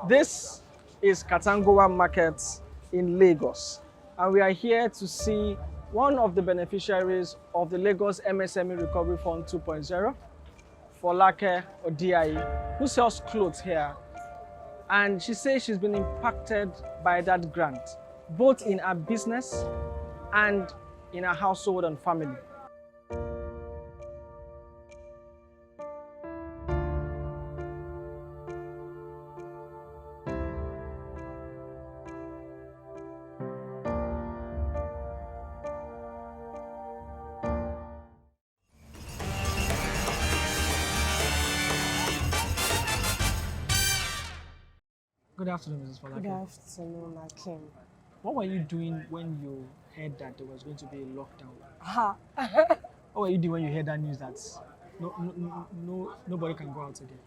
This is Katangowa Market in Lagos, and we are here to see one of the beneficiaries of the Lagos MSME Recovery Fund 2.0, Folake Odiai, who sells clothes here. And she says she's been impacted by that grant, both in her business and in her household and family. Good afternoon, Mrs. Folake. Good afternoon, Akim. What were you doing when you heard that there was going to be a lockdown? What were you doing when you heard that news that nobody can go out again?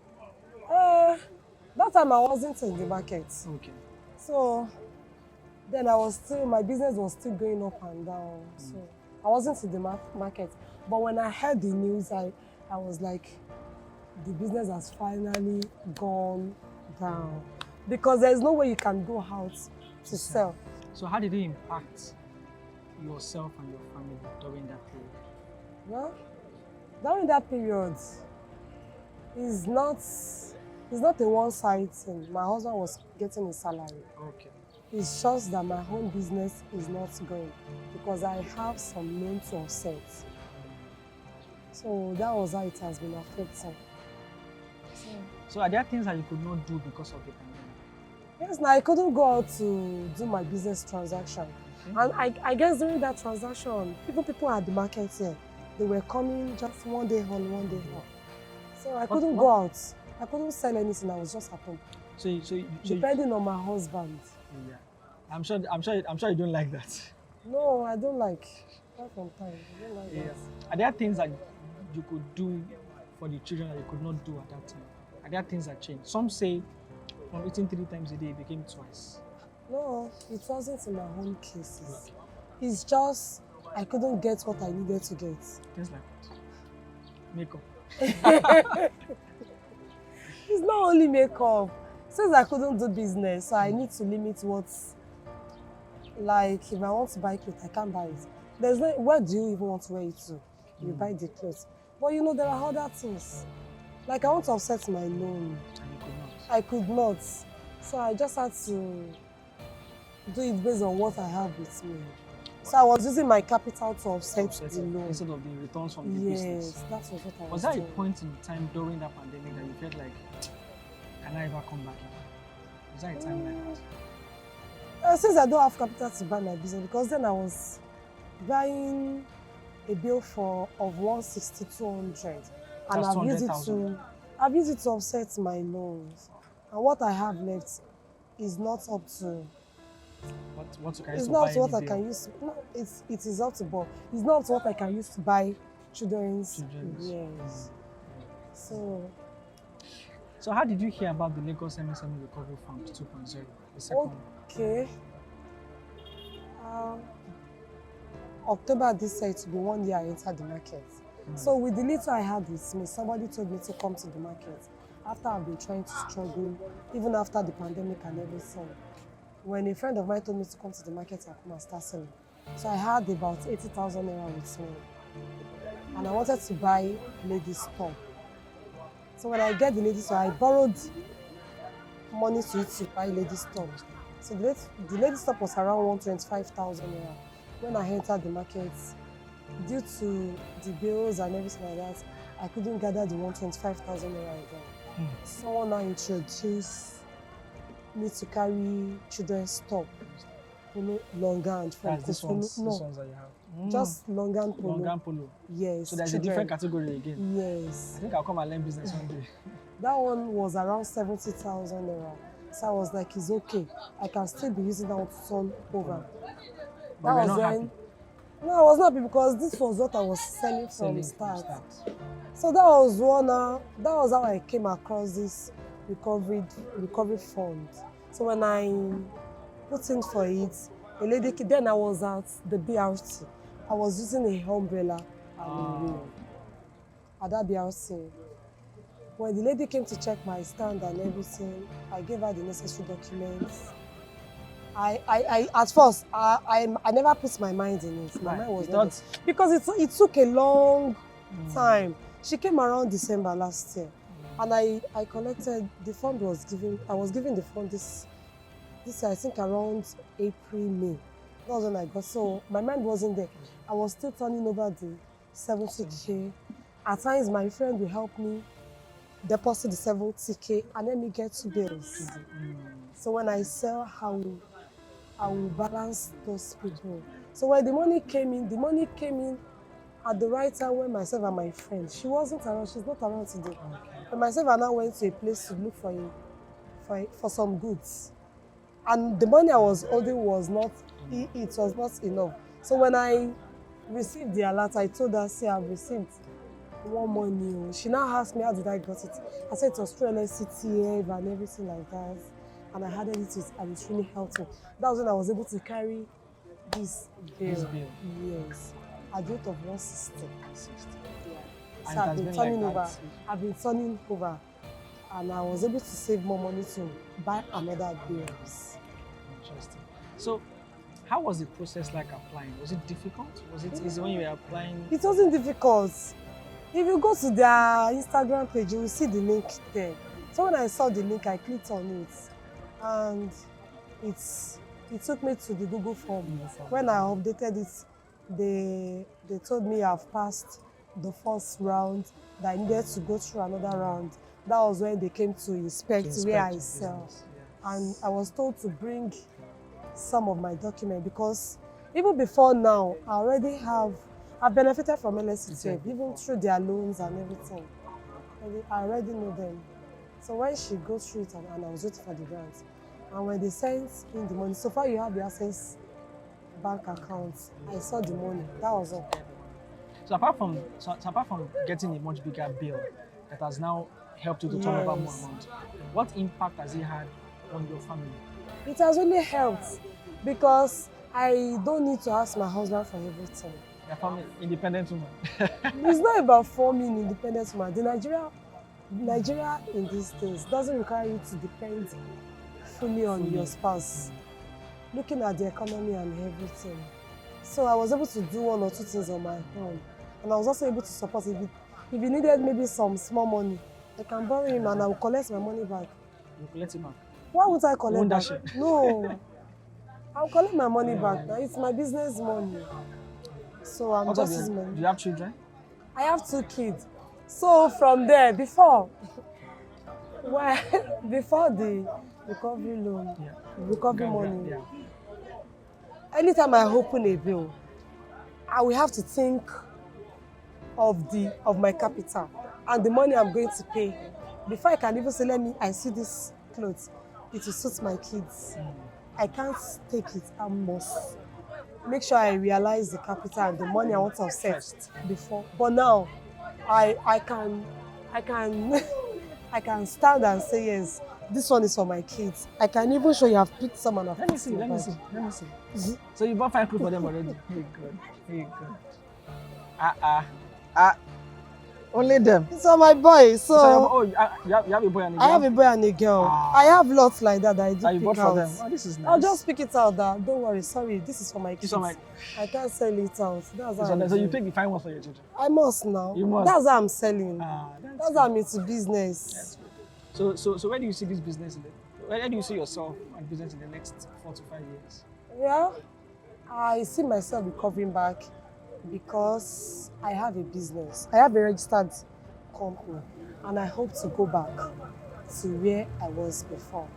That time I wasn't in the market. Okay. So then my business was still going up and down. So I wasn't in the market. But when I heard the news, I was like, the business has finally gone down. Because there's no way you can go out to sell. So how did it impact yourself and your family during that period? Well, during that period, it's not a one-side thing. My husband was getting a salary. Okay. It's just that my own business is not going because I have some loan to offset. So that was how it has been affecting. So are there things that you could not do because of the pandemic? Yes, now I couldn't go out to do my business transaction. And I guess during that transaction, even people at the market here, they were coming just one day on, one day off. So I couldn't go out. I couldn't sell anything. I was just at home. So depending on my husband. Yeah. I'm sure you don't like that. No, I don't like. Not from time. I don't like that. Are there things that you could do for the children that you could not do at that time? Are there things that changed? Some say from eating 3 times a day, it became twice. No, it wasn't in my own cases. It's just I couldn't get what I needed to get. Things like what? Makeup. It's not only makeup. Since I couldn't do business, so I need to limit what's like if I want to buy clothes, I can't buy it. There's no where do you even want to wear it to? You buy the clothes. But you know there are other things. Like I want to offset my loan. And you could not. I could not. So I just had to do it based on what I have with me. So I was using my capital to offset the loan. Instead of the returns from the business. Yes, that was what I was Was there doing. a point in time during that pandemic that you felt like, can I ever come back here? Was there a time like that? Since I don't have capital to buy my business, because then I was buying a bill of 160,200, and I've used it to offset my loans. And what I have left is not up to. What you can use It's to not buy what I any can bill? use. No, it is up to, but it's not what I can use to buy children's. Yes. So how did you hear about the Lagos MSME Recovery Fund 2.0? The second one? Okay. October this year to be 1 year I entered the market. So with the little I had with me, somebody told me to come to the market. After I've been trying to struggle, even after the pandemic and everything. When a friend of mine told me to come to the market and come and start selling. So I had about 80,000 naira with me. And I wanted to buy ladies' top. So when I get the ladies' top, I borrowed money to it to buy ladies' top. So the ladies' top was around 125,000 naira. When I entered the market, due to the bills and everything like that, I couldn't gather the 125,000 naira again. Someone now introduced me to carry children's top, longan from These ones that you have. Just longan polo. Longan polo. Yes. So there's a different category again. Yes. I think I'll come and learn business one day. That one was around 70,000 naira. So I was like, it's okay. I can still be using that one to turn over. But you're not happy? No, I was not happy because this was what I was selling from the start. So that was how I came across this recovery fund. So when I put in for it, a lady, then I was at the BRT. I was using a umbrella and a wheel at that BRT. When the lady came to check my stand and everything, I gave her the necessary documents. At first, I never put my mind in it. My Right. mind was You not thought- there. Because it took a long time. She came around December last year, and I collected the fund I was given the fund this year, I think around April, May. That was when I got. So my mind wasn't there. I was still turning over the 70K. At times, my friend will help me deposit the 70K and let me get 2 bills. So when I sell, I will balance those people. So when the money came in at the right time when myself and my friend, she wasn't around, she's not around today. Okay. But myself and I went to a place to look for some goods. And the money I was holding was not, it was not enough. So when I received the alert, I told her, see, I've received one money. She now asked me, how did I get it? I said it was through LSCTF and everything like that. And I had it and it really helped me. That was when I was able to carry this bill. Yes. At the rate of 160. Yeah. So I've been turning over. I've been turning over. And I was able to save more money to buy another bills. Interesting. So, how was the process like applying? Was it difficult? Was it easy when you were applying? It wasn't difficult. If you go to their Instagram page, you will see the link there. So when I saw the link, I clicked on it. And it took me to the Google form. When I updated it, they told me I've passed the first round, that I needed to go through another round. That was when they came to inspect where I sell. Yes. And I was told to bring some of my documents because even before now, I've benefited from LSCTF, even through their loans and everything. I already know them. So when she goes through it and I was waiting for the grant, and when they sent in the money, so far you have the Access bank account, I saw the money. That was all. So apart from getting a much bigger bill that has now helped you to turn over more amount, what impact has it had on your family? It has really helped because I don't need to ask my husband for everything. Your family, independent woman. It's not about forming independent woman. Nigeria in these days doesn't require you to depend fully on your spouse. Looking at the economy and everything. So I was able to do 1 or 2 things on my own. And I was also able to support if he needed maybe some small money, I can borrow him and I will collect my money back. You collect it back? Why would I collect back? No. I'll collect my money back. Now it's my business money. So I'm just his money. Do you have children? I have 2 kids. So from there, before the recovery loan, recovery money, anytime I open a bill, I will have to think of my capital and the money I'm going to pay. Before I can even say, I see this clothes, it will suit my kids. I can't take it. I must make sure I realize the capital and the money I want to offset before. But now, I can I can stand and say, yes, this one is for my kids. I can even show you have picked some and Let me see. So you bought 5 clothes for them already? Hey, God. Only them. It's on my boy. So you have a boy and a girl? I have a boy and a girl. I have lots like that I do pick bought out. For them. Oh, this is nice. I'll just pick it out. Don't worry. Sorry, this is for my kids. I can't sell it out. That's how so you take the fine ones for your children? I must now. You must. That's how I'm selling. That's how I'm into business. So where do you see this business where do you see yourself and business in the next 4 to 5 years? Yeah, I see myself recovering back because I have a business. I have a registered company and I hope to go back to where I was before.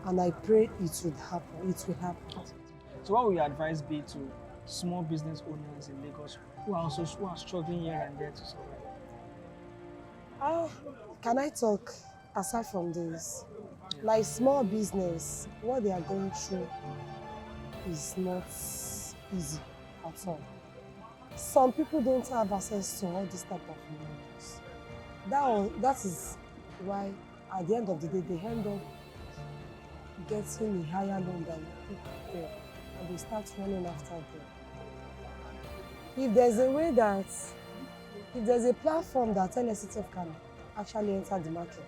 And I pray it would happen. It will happen. So what would your advice be to small business owners in Lagos who are struggling here and there to survive? Can I talk aside from this? Like small business, what they are going through is not easy at all. Some people don't have access to all this type of loans. That is why at the end of the day they end up getting a higher loan than people pay, and they start running after them. If there's a platform that LSCTF can actually enter the market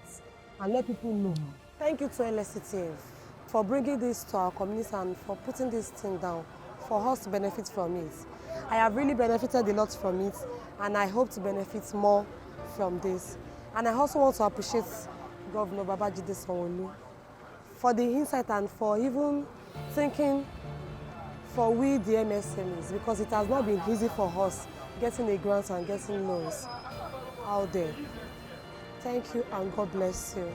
and let people know. Thank you to LSCTF for bringing this to our community and for putting this thing down for us to benefit from it. I have really benefited a lot from it, and I hope to benefit more from this. And I also want to appreciate Governor Babajide Sanwo-Olu for the insight and for even thinking for we the MSMEs, because it has not been easy for us getting a grant and getting loans out there. Thank you and God bless you.